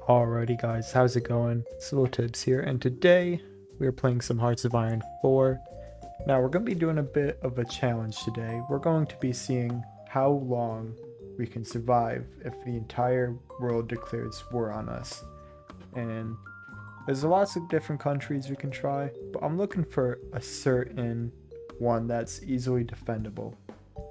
Alrighty guys, how's it going? Tips here, and today we're playing some Hearts of Iron 4. Now we're going to be doing a bit of a challenge today. We're going to be seeing how long we can survive if the entire world declares war on us. And there's lots of different countries we can try, but I'm looking for a certain one that's easily defendable.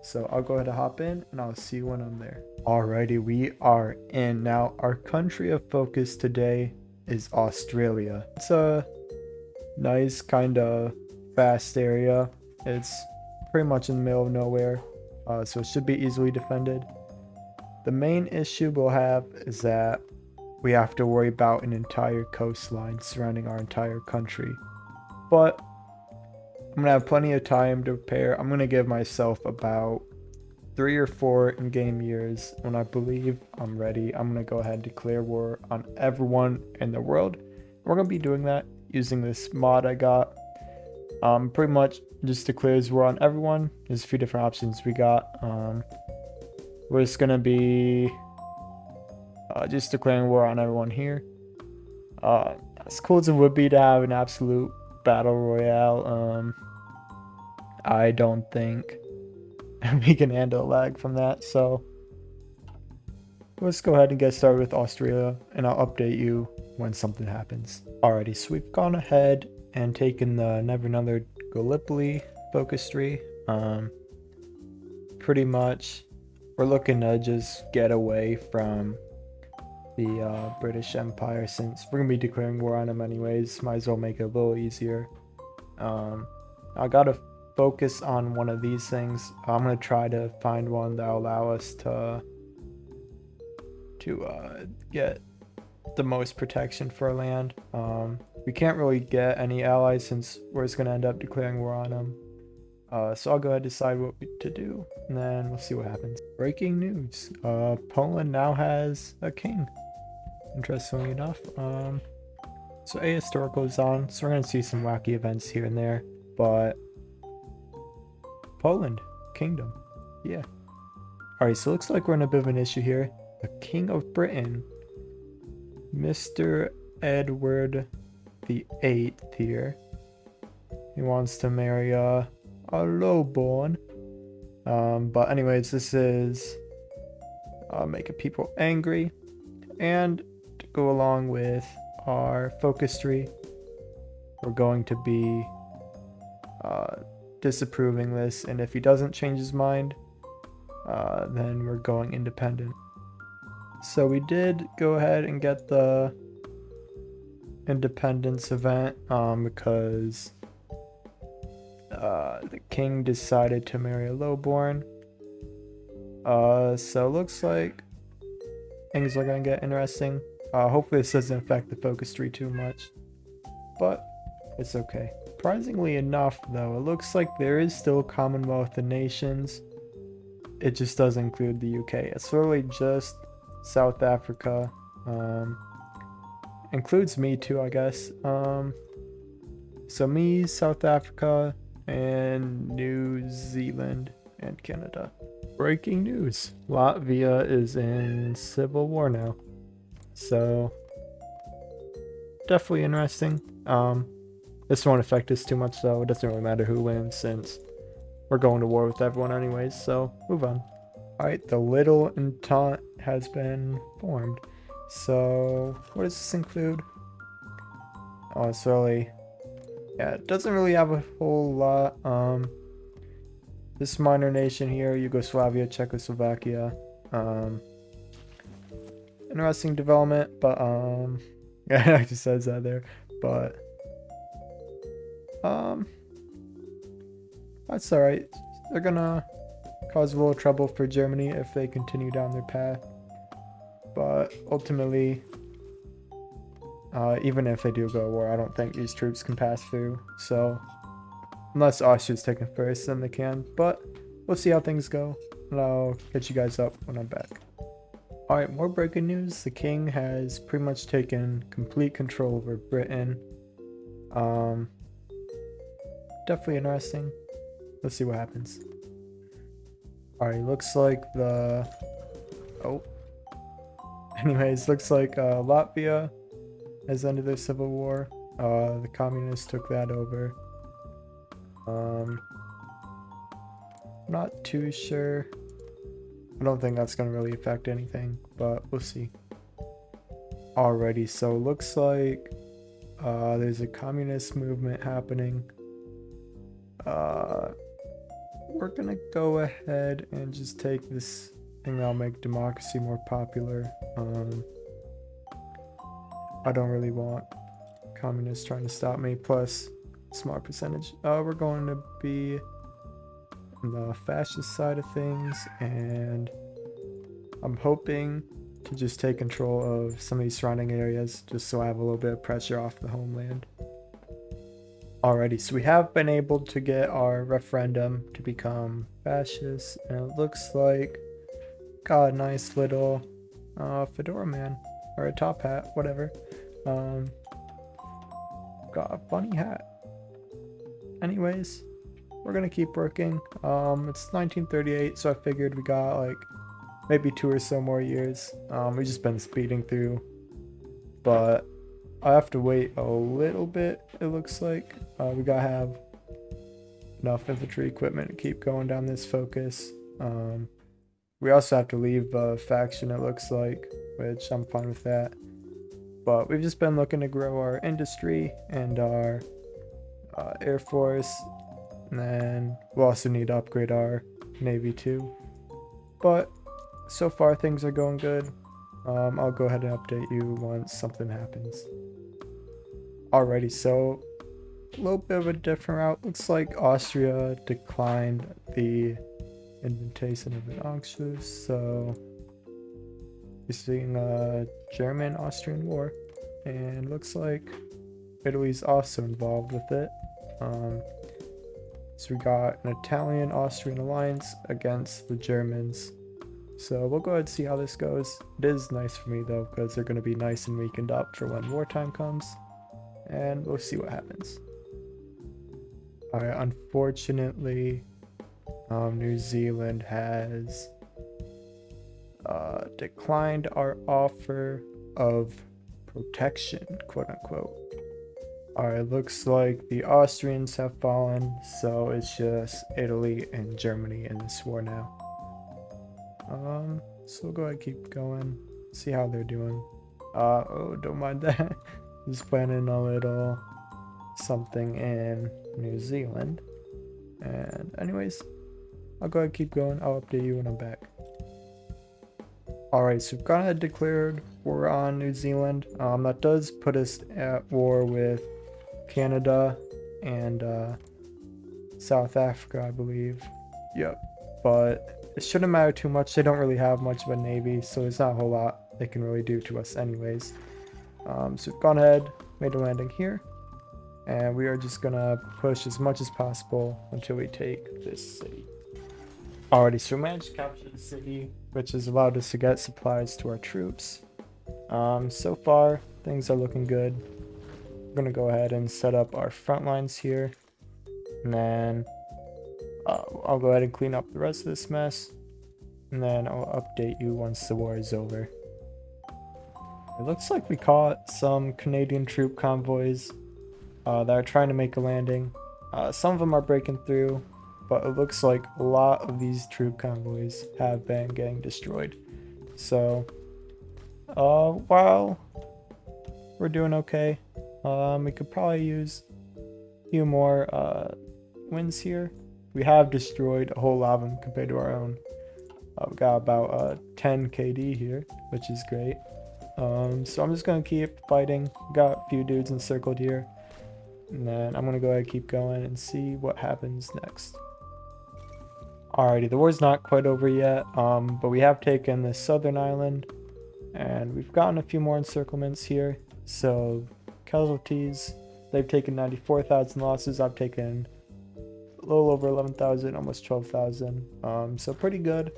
So I'll go ahead and hop in and I'll see you when I'm there. Alrighty, we are in. Now, our country of focus today is Australia. It's a nice, kind of fast area. It's pretty much in the middle of nowhere, so it should be easily defended. The main issue we'll have is that we have to worry about an entire coastline surrounding our entire country. But I'm going to have plenty of time to prepare. I'm going to give myself about 3 or 4 in-game years. When I believe I'm ready, I'm going to go ahead and declare war on everyone in the world. We're going to be doing that using this mod I got. Pretty much just declares war on everyone. There's a few different options we got. We're just going to be just declaring war on everyone here. As cool as it would be to have an absolute battle royale, I don't think we can handle lag from that, so let's go ahead and get started with Australia, and I'll update you when something happens. Alrighty, so we've gone ahead and taken the Never Another Gallipoli focus tree. Pretty much we're looking to just get away from the British Empire, since we're gonna be declaring war on them anyways. Might as well make it a little easier. I gotta focus on one of these things. I'm gonna try to find one that'll allow us to get the most protection for our land. We can't really get any allies since we're just gonna end up declaring war on them. So I'll go ahead and decide what to do, and then we'll see what happens. Breaking news: Poland now has a king. Interestingly enough, so ahistorical is on, so we're gonna see some wacky events here and there, but Poland kingdom, yeah. All right, so it looks like we're in a bit of an issue here. The King of Britain, Mr. Edward the Eighth here, he wants to marry a lowborn. But anyways, this is making people angry, and to go along with our focus tree, we're going to be disapproving this, and if he doesn't change his mind, then we're going independent. So we did go ahead and get the independence event because the king decided to marry a lowborn. So it looks like things are gonna get interesting. Hopefully this doesn't affect the focus tree too much, but it's okay. Surprisingly enough, though, it looks like there is still a Commonwealth of Nations. It just doesn't include the UK. It's really just South Africa. Includes me too, I guess. So me, South Africa, and New Zealand and Canada. Breaking news: Latvia is in civil war now. So definitely interesting. This won't affect us too much though. It doesn't really matter who wins since we're going to war with everyone anyways, so move on. Alright, the Little Entente has been formed. So what does this include? Oh, it's really, yeah, it doesn't really have a whole lot. This minor nation here, Yugoslavia, Czechoslovakia, interesting development, but it actually says that there, but that's alright. They're gonna cause a little trouble for Germany if they continue down their path, but ultimately, even if they do go to war, I don't think these troops can pass through, so unless Austria's taken first, then they can, but we'll see how things go, and I'll hit you guys up when I'm back. Alright, more breaking news. The king has pretty much taken complete control over Britain. Definitely interesting. Let's see what happens. Alright, looks like the... Oh. Anyways, looks like Latvia has ended their civil war. The communists took that over. Not too sure. I don't think that's gonna really affect anything, but we'll see. Alrighty, so looks like there's a communist movement happening. We're gonna go ahead and just take this thing that'll make democracy more popular. I don't really want communists trying to stop me, plus smart percentage. We're going to be on the fascist side of things, and I'm hoping to just take control of some of these surrounding areas just so I have a little bit of pressure off the homeland. Alrighty, so we have been able to get our referendum to become fascist, and it looks like got a nice little fedora man, or a top hat, whatever. Got a funny hat. Anyways, we're gonna keep working. It's 1938, so I figured we got like maybe 2 or so more years. We've just been speeding through, but I have to wait a little bit, it looks like. We gotta have enough infantry equipment to keep going down this focus. We also have to leave a faction, it looks like, which I'm fine with that. But we've just been looking to grow our industry and our air force, and then we'll also need to upgrade our navy too. But so far things are going good. I'll go ahead and update you once something happens. Alrighty, so a little bit of a different route. Looks like Austria declined the invitation of an Anschluss, so you're seeing a German-Austrian war, and looks like Italy's also involved with it. So we got an Italian-Austrian alliance against the Germans. So we'll go ahead and see how this goes. It is nice for me though, because they're going to be nice and weakened up for when wartime comes. And we'll see what happens. Alright, unfortunately, New Zealand has declined our offer of protection, quote unquote. Alright, looks like the Austrians have fallen, so it's just Italy and Germany in this war now. So we'll go ahead and keep going, see how they're doing. Oh, don't mind that. Just planning a little something in New Zealand. And anyways, I'll go ahead and keep going. I'll update you when I'm back. Alright, so we've gone ahead and declared war on New Zealand. That does put us at war with Canada and South Africa, I believe. Yep. But it shouldn't matter too much. They don't really have much of a navy, so there's not a whole lot they can really do to us anyways. So we've gone ahead, made a landing here, and we are just gonna push as much as possible until we take this city. Alrighty, so we managed to capture the city, which has allowed us to get supplies to our troops. So far, things are looking good. We're gonna go ahead and set up our front lines here, and then I'll go ahead and clean up the rest of this mess, and then I'll update you once the war is over. It looks like we caught some Canadian troop convoys that are trying to make a landing. Some of them are breaking through, but it looks like a lot of these troop convoys have been getting destroyed. So while we're doing okay, we could probably use a few more wins here. We have destroyed a whole lot of them compared to our own. We've got about 10 KD here, which is great. So I'm just going to keep fighting. Got a few dudes encircled here. And then I'm going to go ahead and keep going and see what happens next. Alrighty, the war's not quite over yet, but we have taken the southern island. And we've gotten a few more encirclements here. So casualties, they've taken 94,000 losses. I've taken a little over 11,000, almost 12,000. So pretty good.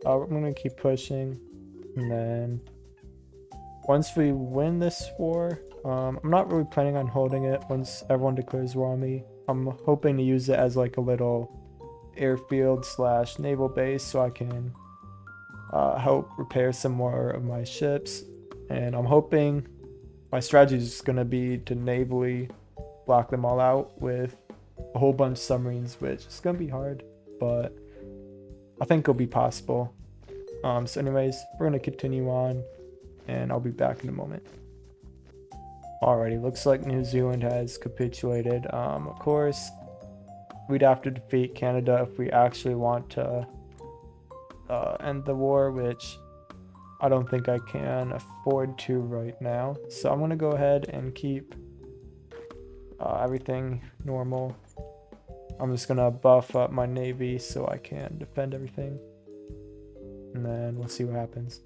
I'm going to keep pushing. And then once we win this war, I'm not really planning on holding it once everyone declares war on me. I'm hoping to use it as like a little airfield slash naval base so I can help repair some more of my ships. And I'm hoping my strategy is going to be to navally block them all out with a whole bunch of submarines, which is going to be hard, but I think it'll be possible. So anyways, we're going to continue on, and I'll be back in a moment. Alrighty, looks like New Zealand has capitulated. Of course, we'd have to defeat Canada if we actually want to end the war, which I don't think I can afford to right now. So I'm going to go ahead and keep everything normal. I'm just going to buff up my navy so I can defend everything. And then we'll see what happens.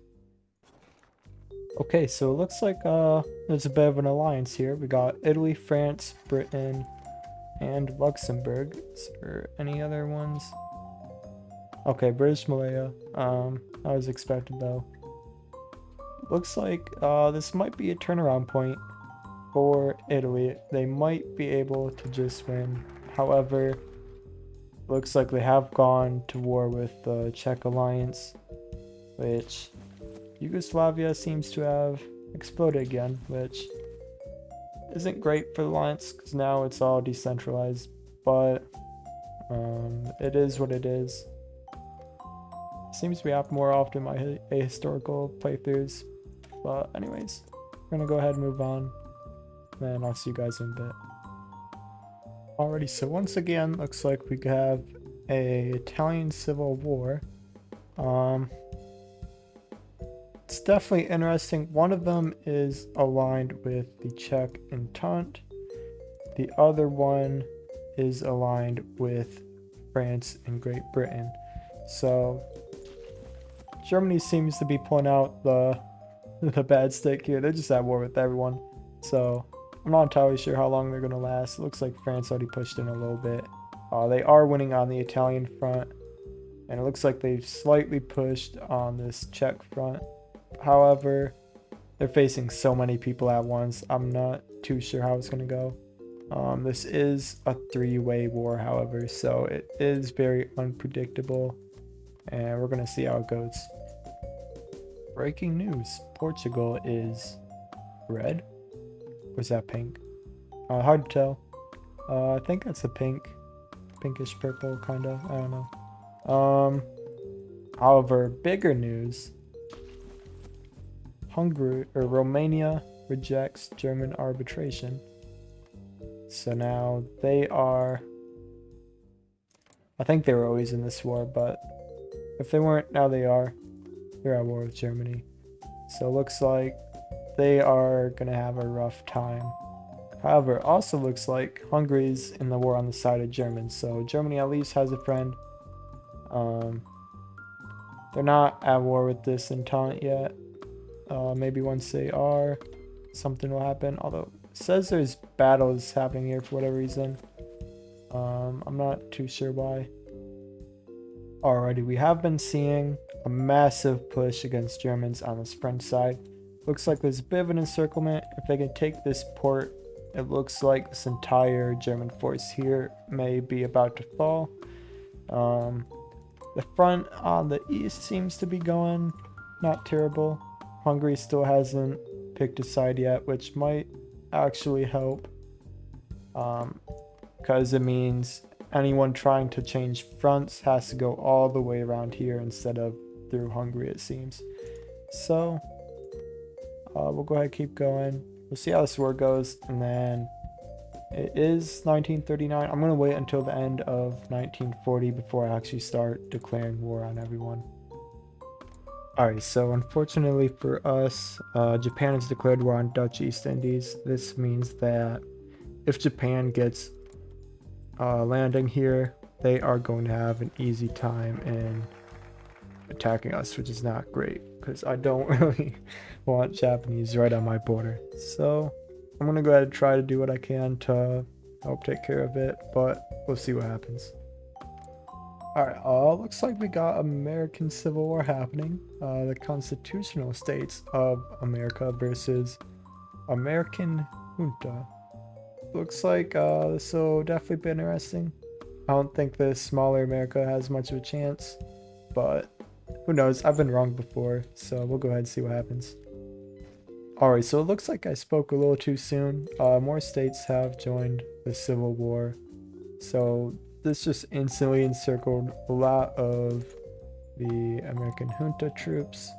Okay, so it looks like there's a bit of an alliance here. We got Italy, France, Britain, and Luxembourg. Is there any other ones? Okay, British Malaya. I was expected though. Looks like this might be a turnaround point for Italy. They might be able to just win. However, looks like they have gone to war with the Czech alliance, which Yugoslavia seems to have exploded again, which isn't great for the alliance because now it's all decentralized, but it is what it is. Seems to be happening more often in my historical playthroughs, but anyways, we're gonna go ahead and move on, and I'll see you guys in a bit. Alrighty, so once again, looks like we have a Italian civil war. It's definitely interesting. One of them is aligned with the Czech Entente. The other one is aligned with France and Great Britain. So Germany seems to be pulling out the bad stick here. They're just at war with everyone. So I'm not entirely sure how long they're going to last. It looks like France already pushed in a little bit. They are winning on the Italian front. And it looks like they've slightly pushed on this Czech front. However, they're facing so many people at once. I'm not too sure how it's going to go. This is a three-way war, however, so it is very unpredictable. And we're going to see how it goes. Breaking news. Portugal is red. Or is that pink? Hard to tell. I think that's a pinkish purple, kind of. I don't know. However, bigger news. Romania rejects German arbitration. So now they are, I think they were always in this war, but if they weren't, now they are. They're at war with Germany. So it looks like they are going to have a rough time. However, it also looks like Hungary's in the war on the side of Germans. So Germany at least has a friend. They're not at war with this Entente yet. Maybe once they are, something will happen. Although it says there's battles happening here for whatever reason. I'm not too sure why. Alrighty, we have been seeing a massive push against Germans on this French side. Looks like there's a bit of an encirclement. If they can take this port, it looks like this entire German force here may be about to fall. The front on the east seems to be going not terrible. Hungary still hasn't picked a side yet, which might actually help, because it means anyone trying to change fronts has to go all the way around here instead of through Hungary, it seems. So we'll go ahead and keep going. We'll see how this war goes, and then it is 1939. I'm going to wait until the end of 1940 before I actually start declaring war on everyone. Alright, so unfortunately for us, Japan has declared war on Dutch East Indies. This means that if Japan gets landing here, they are going to have an easy time in attacking us, which is not great, because I don't really want Japanese right on my border. So I'm going to go ahead and try to do what I can to help take care of it, but we'll see what happens. Alright, looks like we got American Civil War happening. The constitutional states of America versus American junta. Looks like this will definitely be interesting. I don't think the smaller America has much of a chance, but Who knows? I've been wrong before, so we'll go ahead and see what happens. Alright, so it looks like I spoke a little too soon. More states have joined the Civil War. So this just instantly encircled a lot of the American junta troops.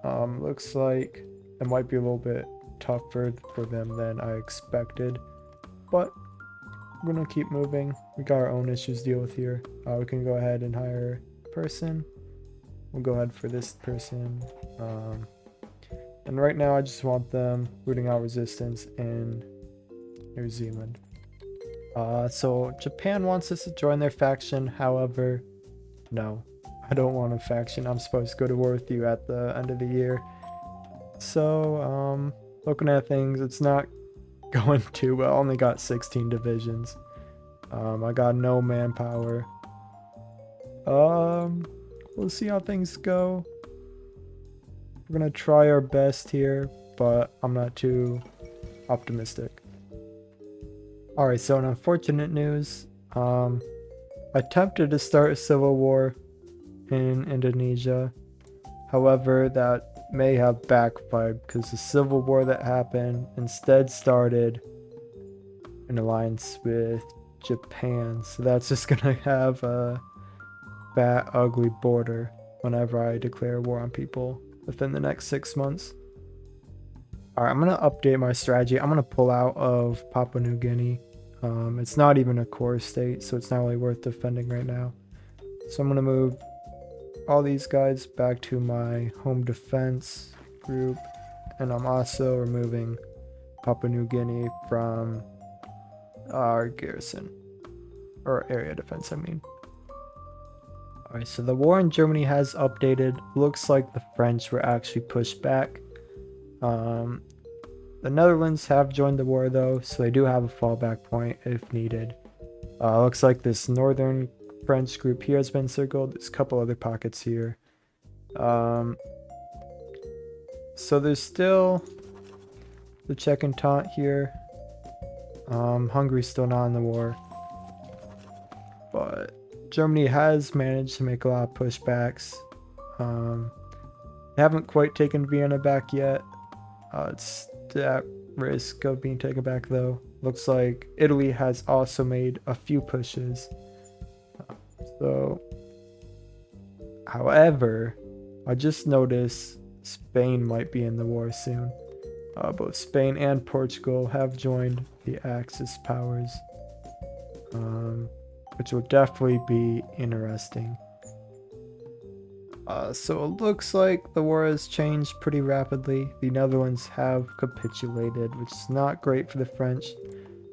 Looks like it might be a little bit tougher for them than I expected. But we're gonna keep moving. We got our own issues to deal with here. We can go ahead and hire a person. We'll go ahead for this person. And right now I just want them rooting out resistance in New Zealand. So Japan wants us to join their faction. However, no, I don't want a faction. I'm supposed to go to war with you at the end of the year. So, looking at things, it's not going too well. I only got 16 divisions. I got no manpower. We'll see how things go. We're gonna try our best here, but I'm not too optimistic. Alright, so in unfortunate news, I attempted to start a civil war in Indonesia. However, that may have backfired because the civil war that happened instead started an alliance with Japan. So that's just gonna have a fat, ugly border whenever I declare war on people within the next 6 months. Alright, I'm going to update my strategy. I'm going to pull out of Papua New Guinea. It's not even a core state, so it's not really worth defending right now. So I'm going to move all these guys back to my home defense group. And I'm also removing Papua New Guinea from our garrison. Or area defense, I mean. Alright, so the war in Germany has updated. Looks like the French were actually pushed back. The Netherlands have joined the war though, so they do have a fallback point if needed. Looks like this northern French group here has been circled. There's a couple other pockets here. So there's still the Czech Entente here. Hungary's still not in the war. But Germany has managed to make a lot of pushbacks. They haven't quite taken Vienna back yet. It's at risk of being taken back though. Looks like Italy has also made a few pushes. However, I just noticed Spain might be in the war soon. Both Spain and Portugal have joined the Axis powers. Which will definitely be interesting. So it looks like the war has changed pretty rapidly. The Netherlands have capitulated, which is not great for the French.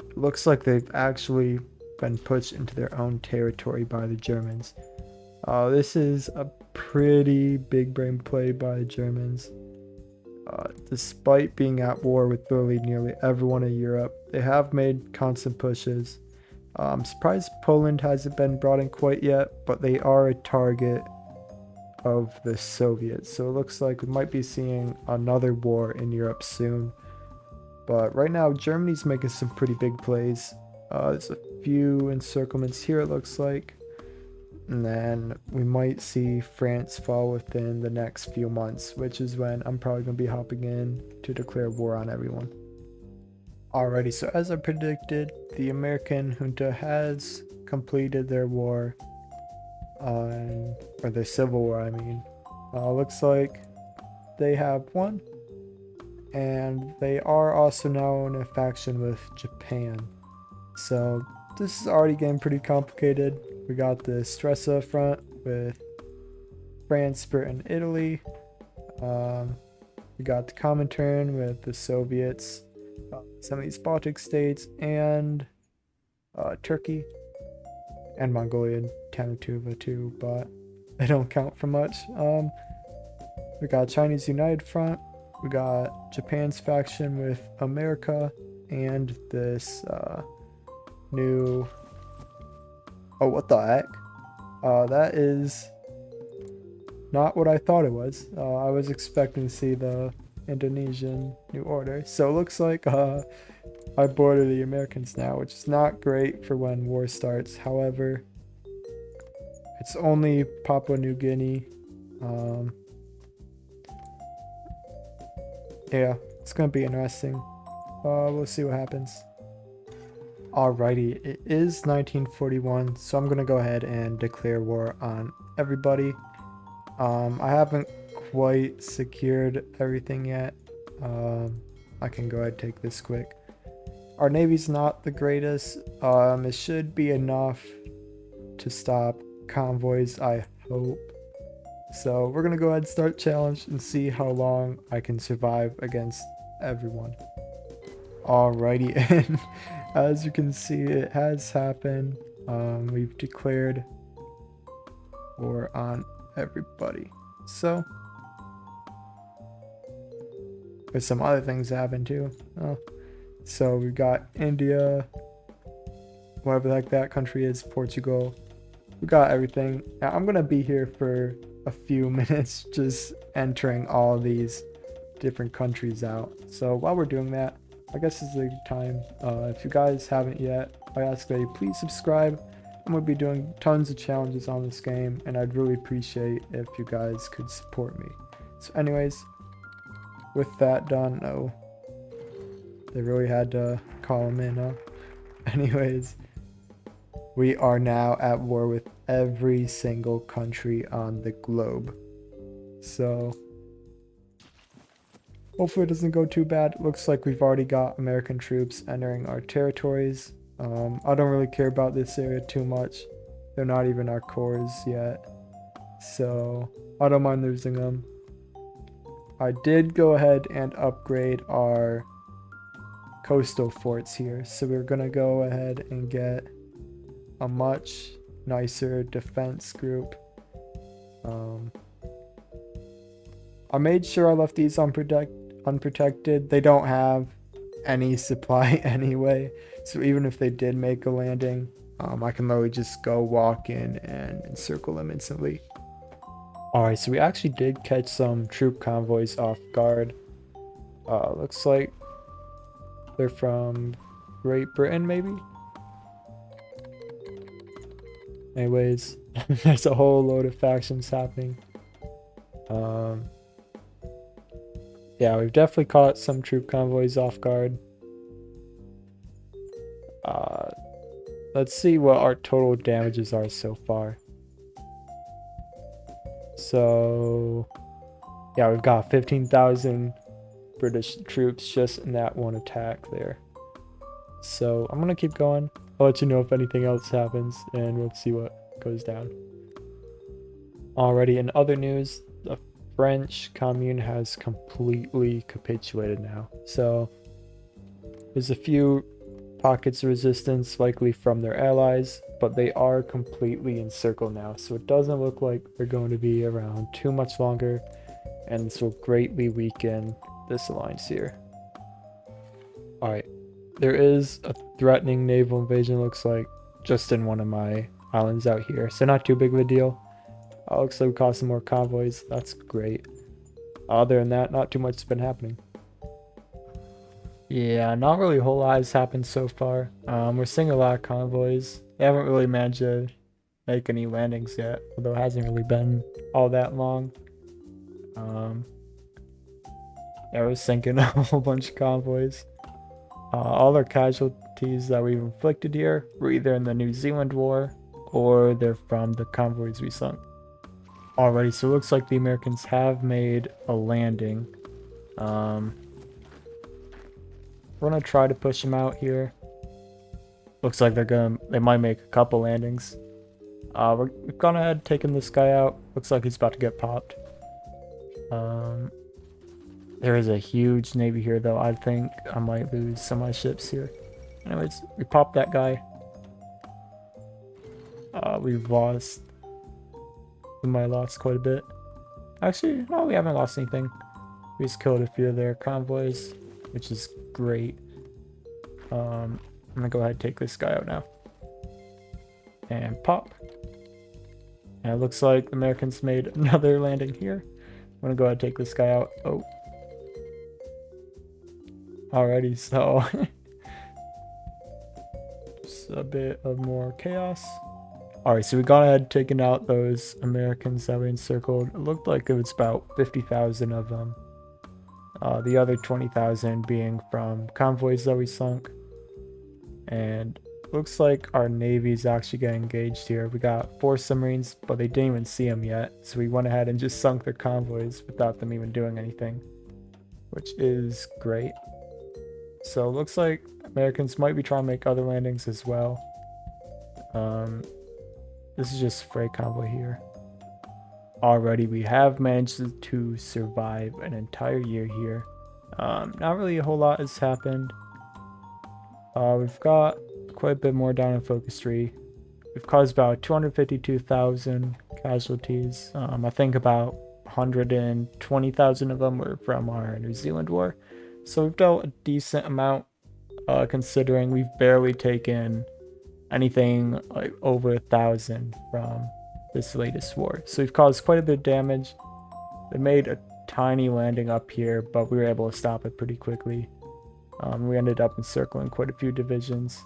It looks like they've actually been pushed into their own territory by the Germans. This is a pretty big brain play by the Germans. Despite being at war with literally nearly everyone in Europe, they have made constant pushes. I'm surprised Poland hasn't been brought in quite yet, but they are a target of the Soviets. So it looks like we might be seeing another war in Europe soon. But right now, Germany's making some pretty big plays. There's a few encirclements here, it looks like. And then we might see France fall within the next few months, which is when I'm probably going to be hopping in to declare war on everyone. Alrighty, so as I predicted, the American junta has completed their war or their civil war, I mean. Looks like they have won, and they are also now in a faction with Japan. So this is already getting pretty complicated. We got the Stresa front with France, Britain, Italy. We got the Comintern with the Soviets, some of these Baltic states, and Turkey, and Mongolia and Tanatuva too, but they don't count for much. We got Chinese United Front, we got Japan's faction with America, and this new... Oh, what the heck? That is not what I thought it was. I was expecting to see the Indonesian New Order. So it looks like I border the Americans now, which is not great for when war starts. However, it's only Papua New Guinea Um, yeah, it's gonna be interesting. We'll see what happens. Alrighty, it is 1941, so I'm gonna go ahead and declare war on everybody. I haven't quite secured everything yet. I can go ahead and take this quick. Our navy's not the greatest. It should be enough to stop convoys, I hope. So we're gonna go ahead and start challenge and see how long I can survive against everyone. Alrighty, and as you can see, it has happened. We've declared war on everybody. So there's some other things that happen too. So we've got India, whatever the heck that country is, Portugal. We got everything. Now, I'm gonna be here for a few minutes just entering all these different countries out. So while we're doing that, I guess it's a good time. If you guys haven't yet, I ask that you please subscribe. I'm gonna be doing tons of challenges on this game, and I'd really appreciate if you guys could support me. So anyways, with that done, oh, they really had to call him in, huh? Anyways, we are now at war with every single country on the globe. So hopefully it doesn't go too bad. Looks like we've already got American troops entering our territories. I don't really care about this area too much. They're not even our cores yet. So I don't mind losing them. I did go ahead and upgrade our coastal forts here. So we're gonna go ahead and get a much nicer defense group. I made sure I left these unprotected. They don't have any supply anyway, so even if they did make a landing, I can literally just go walk in and encircle them instantly. Alright, so we actually did catch some troop convoys off guard. Looks like they're from Great Britain, maybe? Anyways, there's a whole load of factions happening. Yeah, we've definitely caught some troop convoys off guard. Let's see what our total damages are so far. So, yeah, we've got 15,000 British troops just in that one attack there. So, I'm gonna keep going. I'll let you know if anything else happens, and we'll see what goes down. Alrighty, in other news, the French commune has completely capitulated now. So there's a few pockets of resistance, likely from their allies, but they are completely encircled now. So it doesn't look like they're going to be around too much longer, and this will greatly weaken this alliance here. Alright, there is a threatening naval invasion, looks like, just in one of my islands out here. So not too big of a deal. Looks like we caught some more convoys. That's great. Other than that, not too much has been happening. Yeah, not really a whole lot has happened so far. We're seeing a lot of convoys. They haven't really managed to make any landings yet, although it hasn't really been all that long. Yeah, we're sinking a whole bunch of convoys. All our casualties that we've inflicted here were either in the New Zealand War or they're from the convoys we sunk. Alrighty, so it looks like the Americans have made a landing. We're gonna try to push them out here. Looks like they might make a couple landings. We've gone ahead taking this guy out. Looks like he's about to get popped. There is a huge navy here though. I think I might lose some of my ships here. Anyways, we popped that guy. We've lost. We might have lost quite a bit. Actually, no, we haven't lost anything. We just killed a few of their convoys, which is great. I'm gonna go ahead and take this guy out now. And pop. And it looks like the Americans made another landing here. I'm gonna go ahead and take this guy out. Oh. Alrighty, so just a bit of more chaos. Alright, so we got ahead taking out those Americans that we encircled. It looked like it was about 50,000 of them. The other 20,000 being from convoys that we sunk. And looks like our Navy's actually getting engaged here. We got 4 submarines, but they didn't even see them yet. So we went ahead and just sunk their convoys without them even doing anything, which is great. So it looks like Americans might be trying to make other landings as well. This is just freight convoy here. Already we have managed to survive an entire year here. Not really a whole lot has happened. We've got quite a bit more down in Focus 3. We've caused about 252,000 casualties. I think about 120,000 of them were from our New Zealand war. So we've dealt a decent amount, considering we've barely taken anything like over 1,000 from this latest war. So we've caused quite a bit of damage. They made a tiny landing up here, but we were able to stop it pretty quickly. We ended up encircling quite a few divisions.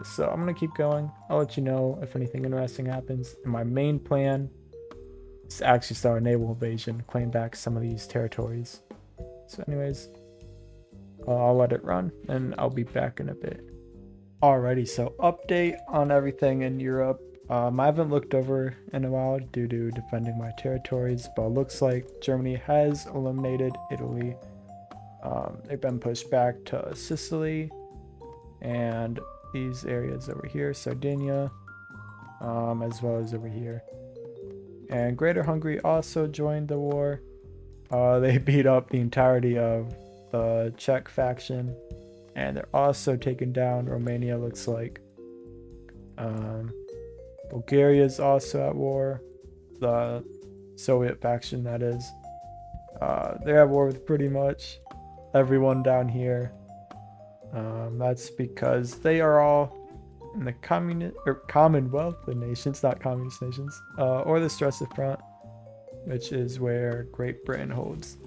So I'm going to keep going. I'll let you know if anything interesting happens. And my main plan is to actually start a naval invasion, claim back some of these territories. So anyways, I'll let it run and I'll be back in a bit. Alrighty, so update on everything in Europe. I haven't looked over in a while due to defending my territories, but it looks like Germany has eliminated Italy. They've been pushed back to Sicily and these areas over here, Sardinia, as well as over here. And Greater Hungary also joined the war. They beat up the entirety of the Czech faction, and they're also taking down Romania, looks like. Bulgaria is also at war, the Soviet faction that is. They're at war with pretty much everyone down here. That's because they are all in the Commonwealth of Nations, not communist nations, or the Stresa Front, which is where Great Britain holds.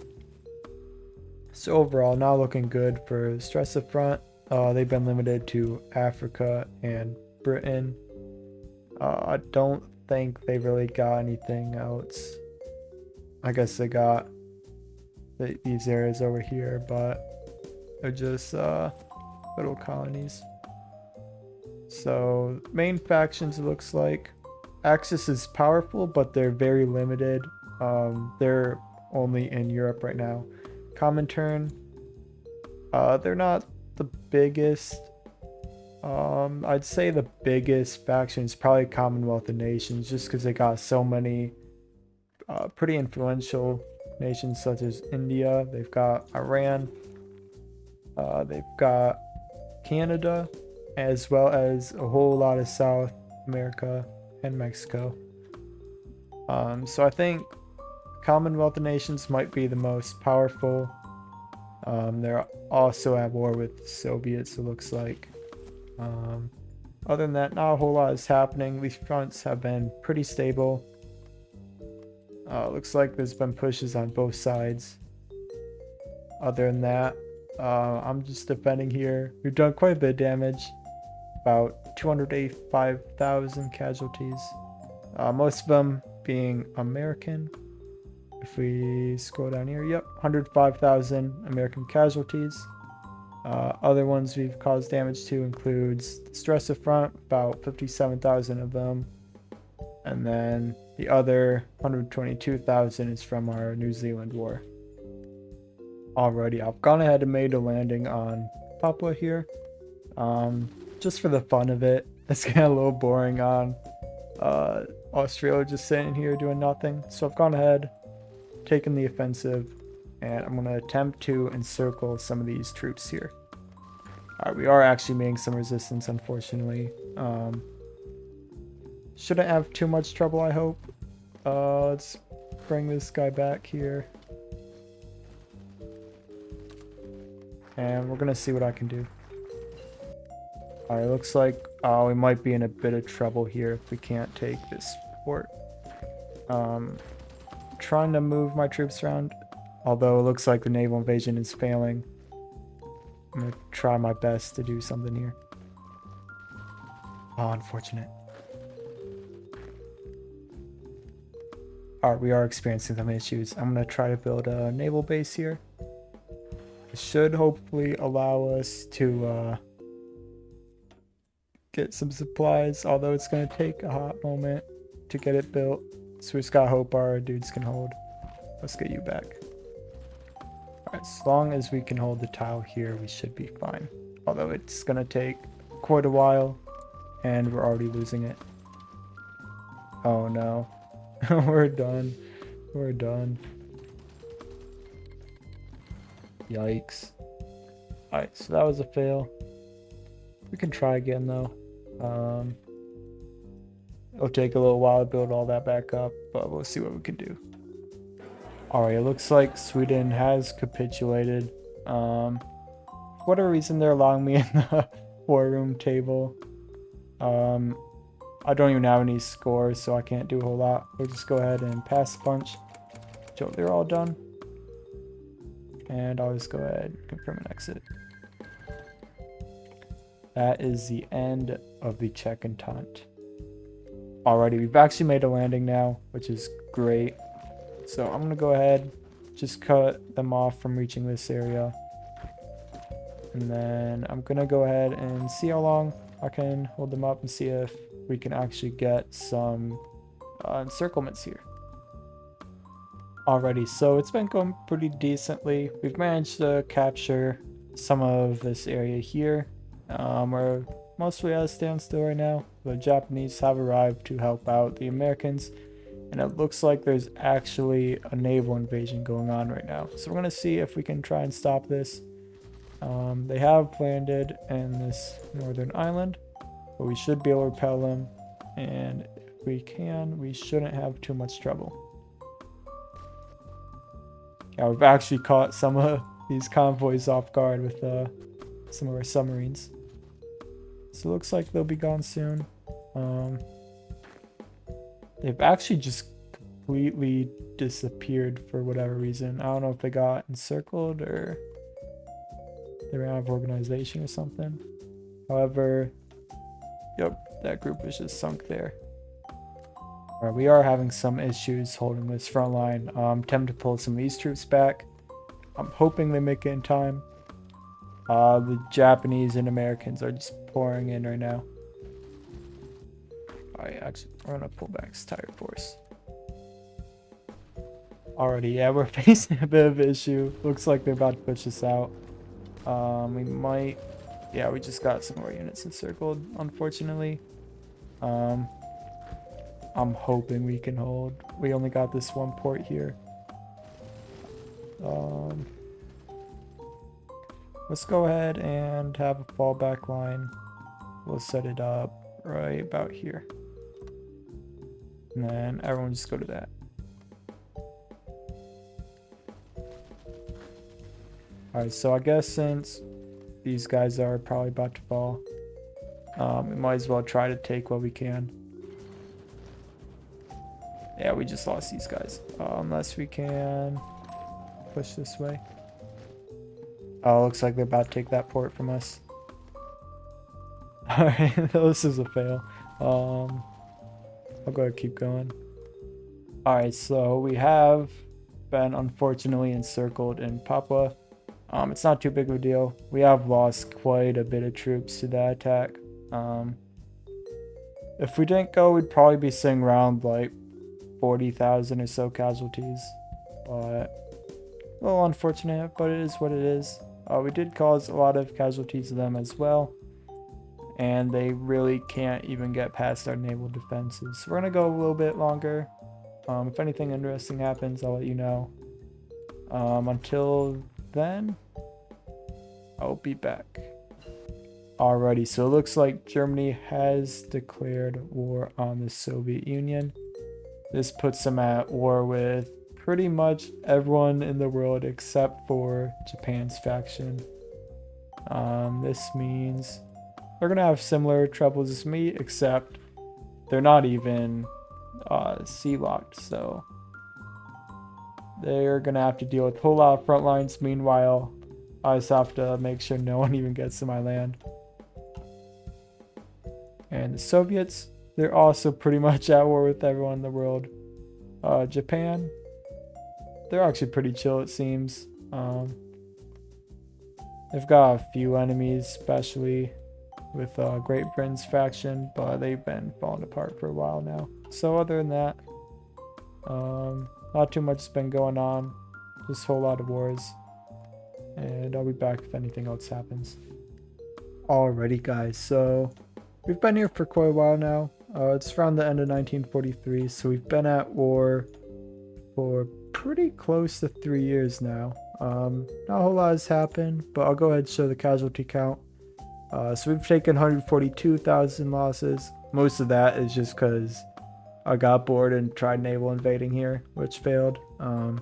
So overall, not looking good for Stresa Front. They've been limited to Africa and Britain. I don't think they really got anything else. I guess they got these areas over here, but they're just little colonies. So main factions, it looks like Axis is powerful, but they're very limited. They're only in Europe right now. Comintern, they're not the biggest. I'd say the biggest faction is probably Commonwealth of Nations, just because they got so many pretty influential nations such as India. They've got Iran. They've got Canada, as well as a whole lot of South America and Mexico. So I think Commonwealth of Nations might be the most powerful. They're also at war with Soviets, it looks like. Other than that, not a whole lot is happening. These fronts have been pretty stable. Looks like there's been pushes on both sides. Other than that, I'm just defending here. We've done quite a bit of damage. About 285,000 casualties. Most of them being American. If we scroll down here, yep, 105,000 American casualties. Other ones we've caused damage to includes the Stresa Front, about 57,000 of them. And then the other 122,000 is from our New Zealand war. Alrighty, I've gone ahead and made a landing on Papua here. Just for the fun of it. It's getting a little boring on Australia just sitting here doing nothing. So I've gone ahead, taken the offensive, and I'm going to attempt to encircle some of these troops here. Alright, we are actually making some resistance, unfortunately. Shouldn't have too much trouble, I hope. Let's bring this guy back here. And we're going to see what I can do. Alright, looks like we might be in a bit of trouble here if we can't take this fort. Trying to move my troops around, although it looks like the naval invasion is failing. I'm going to try my best to do something here. Oh, unfortunate. Alright, we are experiencing some issues. I'm gonna try to build a naval base here. It should hopefully allow us to get some supplies, although it's gonna take a hot moment to get it built. So we just gotta hope our dudes can hold. Let's get you back. Alright, as long as we can hold the tile here, we should be fine. Although it's gonna take quite a while, and we're already losing it. Oh no. We're done. We're done. Yikes. Alright, so that was a fail. We can try again though. It'll take a little while to build all that back up, but we'll see what we can do. Alright, it looks like Sweden has capitulated. For whatever reason, they're allowing me in the war room table. I don't even have any scores, so I can't do a whole lot. We'll just go ahead and pass the punch until they're all done. And I'll just go ahead and confirm and exit. That is the end of the check and taunt. Alrighty, we've actually made a landing now, which is great. So I'm gonna go ahead, just cut them off from reaching this area. And then I'm gonna go ahead and see how long I can hold them up and see if we can actually get some encirclements here. Alrighty, so it's been going pretty decently. We've managed to capture some of this area here. We're mostly at a standstill right now. The Japanese have arrived to help out the Americans, and it looks like there's actually a naval invasion going on right now. So we're gonna see if we can try and stop this. They have landed in this northern island, but we should be able to repel them, and if we can, we shouldn't have too much trouble. Yeah, we've actually caught some of these convoys off guard with some of our submarines. So it looks like they'll be gone soon. They've actually just completely disappeared for whatever reason. I don't know if they got encircled or they ran out of organization or something. However, yep, that group is just sunk there. Alright, we are having some issues holding this front line. Tempted to pull some of these troops back. I'm hoping they make it in time. The Japanese and Americans are just pouring in right now. Alright, actually, we're gonna pull back this tire force. Alrighty, yeah, we're facing a bit of an issue. Looks like they're about to push us out. We might... Yeah, we just got some more units encircled, unfortunately. I'm hoping we can hold. We only got this one port here. Let's go ahead and have a fallback line. We'll set it up right about here. And then everyone just go to that. Alright, so I guess since these guys are probably about to fall, we might as well try to take what we can. Yeah, we just lost these guys. Unless we can push this way. Oh, looks like they're about to take that port from us. Alright, this is a fail. I'll go ahead and keep going. Alright, so we have been unfortunately encircled in Papua. It's not too big of a deal. We have lost quite a bit of troops to that attack. If we didn't go, we'd probably be seeing around like 40,000 or so casualties. But a little unfortunate, but it is what it is. We did cause a lot of casualties to them as well. And they really can't even get past our naval defenses. So we're going to go a little bit longer. If anything interesting happens, I'll let you know. Until then, I'll be back. Alrighty, so it looks like Germany has declared war on the Soviet Union. This puts them at war with pretty much everyone in the world except for Japan's faction. This means they're gonna have similar troubles as me, except they're not even sea locked, so they're gonna have to deal with a whole lot of front lines. Meanwhile, I just have to make sure no one even gets to my land. And the Soviets, they're also pretty much at war with everyone in the world. Japan, they're actually pretty chill, it seems. They've got a few enemies, especially with Great Britain's faction, but they've been falling apart for a while now. So other than that, not too much has been going on. Just a whole lot of wars. And I'll be back if anything else happens. Alrighty guys, so we've been here for quite a while now. It's around the end of 1943, so we've been at war for pretty close to 3 years now. Not a whole lot has happened, but I'll go ahead and show the casualty count. So we've taken 142,000 losses. Most of that is just because I got bored and tried naval invading here, which failed. But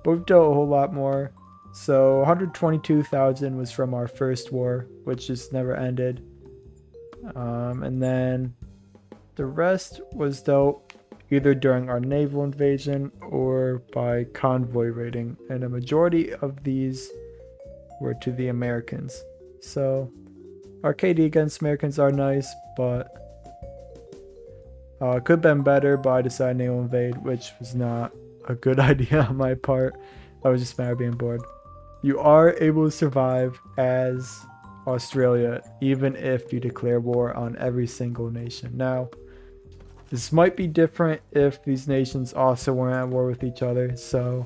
we've dealt a whole lot more. So 122,000 was from our first war, which just never ended. And then the rest was dealt either during our naval invasion or by convoy raiding, and a majority of these were to the Americans. So our KD against Americans are nice, but could have been better, but I decided naval invade, which was not a good idea on my part. I was just mad at being bored. You are able to survive as Australia even if you declare war on every single nation. Now, this might be different if these nations also weren't at war with each other, so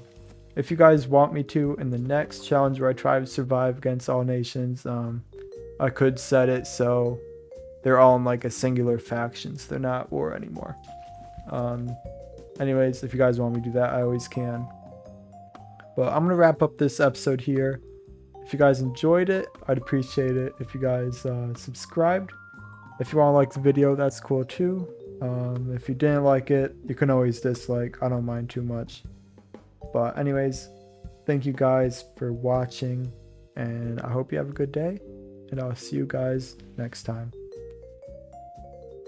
if you guys want me to, in the next challenge where I try to survive against all nations, I could set it so they're all in like a singular faction, so they're not at war anymore. Anyways, if you guys want me to do that, I always can. But I'm going to wrap up this episode here. If you guys enjoyed it, I'd appreciate it if you guys subscribed. If you want to like the video, that's cool too. If you didn't like it, you can always dislike. I don't mind too much. But anyways, thank you guys for watching, and I hope you have a good day, and I'll see you guys next time.